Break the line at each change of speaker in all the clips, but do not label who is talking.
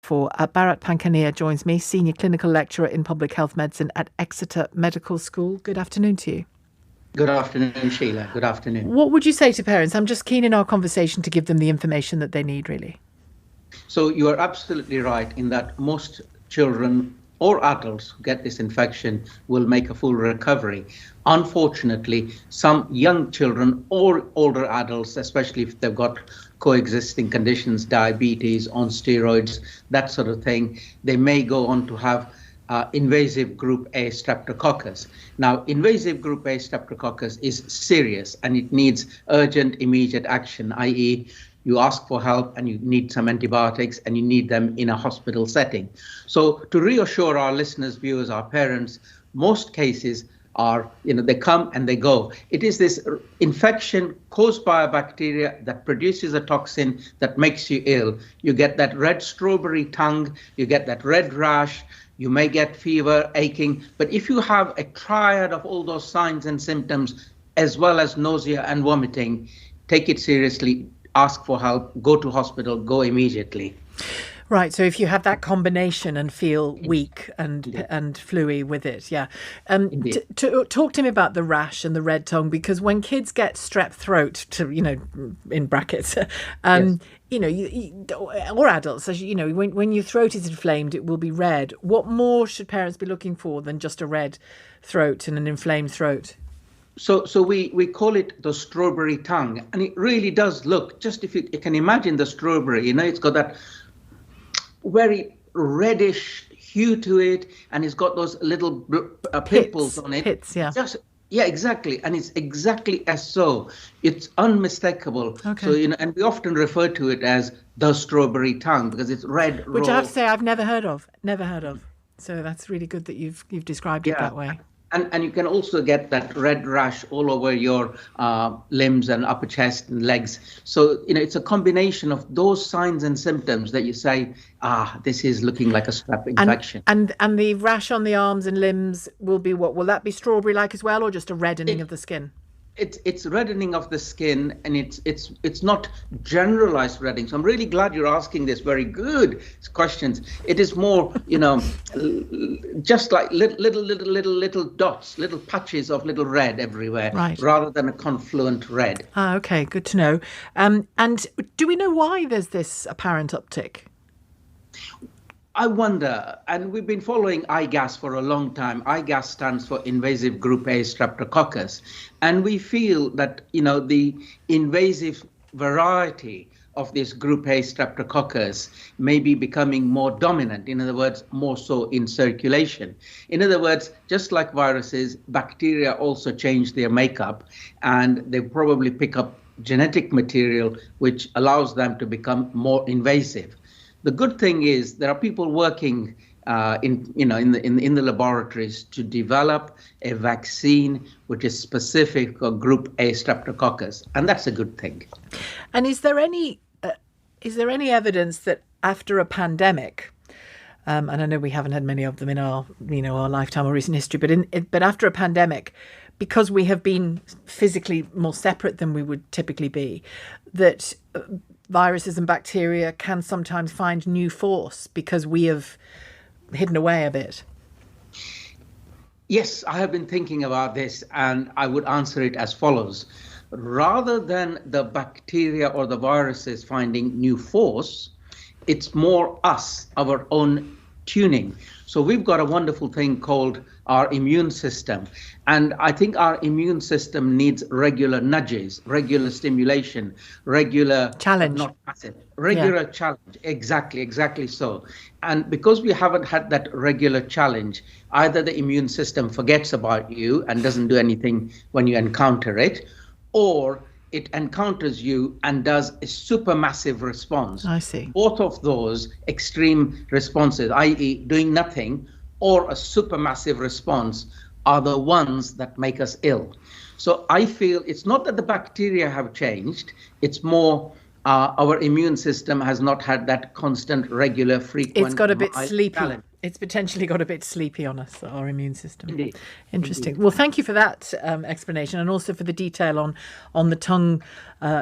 for. Bharat Pankhania joins me, Senior Clinical Lecturer in Public Health Medicine at Exeter Medical School. Good afternoon to you.
Good afternoon, Sheila. Good afternoon.
What would you say to parents? I'm just keen in our conversation to give them the information that they need, really.
So you are absolutely right in that most children or adults who get this infection will make a full recovery. Unfortunately, some young children or older adults, especially if they've got coexisting conditions, diabetes, on steroids, that sort of thing, they may go on to have invasive group A streptococcus. Now, invasive group A streptococcus is serious and it needs urgent, immediate action, i.e., you ask for help and you need some antibiotics and you need them in a hospital setting. So to reassure our listeners, viewers, our parents, most cases are, they come and they go. It is this infection caused by a bacteria that produces a toxin that makes you ill. You get that red strawberry tongue, you get that red rash, you may get fever, aching. But if you have a triad of all those signs and symptoms, as well as nausea and vomiting, take it seriously, ask for help, go to hospital, go immediately.
Right. So if you have that combination and feel weak and fluey with it, yeah. Talk to me about the rash and the red tongue, because when kids get strep throat, in brackets, yes. Or adults, as when your throat is inflamed, it will be red. What more should parents be looking for than just a red throat and an inflamed throat?
So we call it the strawberry tongue, and it really does look, just if you can imagine the strawberry, it's got that very reddish hue to it, and it's got those little pimples on it.
Pits, yeah.
Yeah, exactly. And it's exactly as so. It's unmistakable.
Okay.
So, and we often refer to it as the strawberry tongue because it's red,
which
raw.
I have to say I've never heard of. So that's really good that you've described it that way.
And you can also get that red rash all over your limbs and upper chest and legs. So, it's a combination of those signs and symptoms that you say, this is looking like a strep infection.
And the rash on the arms and limbs will be what? Will that be strawberry-like as well, or just a reddening of the skin?
It's reddening of the skin, and it's not generalized reddening. So I'm really glad you're asking this very good questions. It is more, just like little dots, little patches of little red everywhere,
right,
rather than a confluent red.
Okay, good to know. And do we know why there's this apparent uptick?
I wonder, and we've been following IGAS for a long time. IGAS stands for invasive group A streptococcus. And we feel that, the invasive variety of this group A streptococcus may be becoming more dominant. In other words, more so in circulation. In other words, just like viruses, bacteria also change their makeup, and they probably pick up genetic material which allows them to become more invasive. The good thing is there are people working in the laboratories to develop a vaccine which is specific for group A streptococcus, and that's a good thing.
And is there any evidence that after a pandemic, and I know we haven't had many of them in our our lifetime or recent history, but after a pandemic, because we have been physically more separate than we would typically be, that viruses and bacteria can sometimes find new force because we have hidden away a bit?
Yes, I have been thinking about this, and I would answer it as follows. Rather than the bacteria or the viruses finding new force, it's more us, our own tuning. So we've got a wonderful thing called our immune system. And I think our immune system needs regular nudges, regular stimulation, regular
challenge.
Not passive, regular challenge. Exactly so. And because we haven't had that regular challenge, either the immune system forgets about you and doesn't do anything when you encounter it, or it encounters you and does a supermassive response.
I see.
Both of those extreme responses, i.e. doing nothing, or a supermassive response, are the ones that make us ill. So I feel it's not that the bacteria have changed, it's more our immune system has not had that constant, regular, frequent.
It's got a bit sleepy.
Challenge.
It's potentially got a bit sleepy on us, our immune system.
Indeed.
Interesting.
Indeed.
Well, thank you for that explanation, and also for the detail on the tongue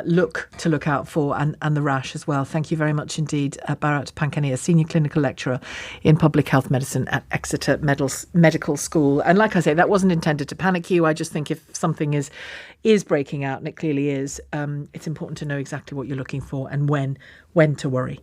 look to look out for, and the rash as well. Thank you very much indeed, Bharat Pankhania, Senior Clinical Lecturer in Public Health Medicine at Exeter Medical School. And like I say, that wasn't intended to panic you. I just think if something is breaking out, and it clearly is, it's important to know exactly what you're looking for and when to worry.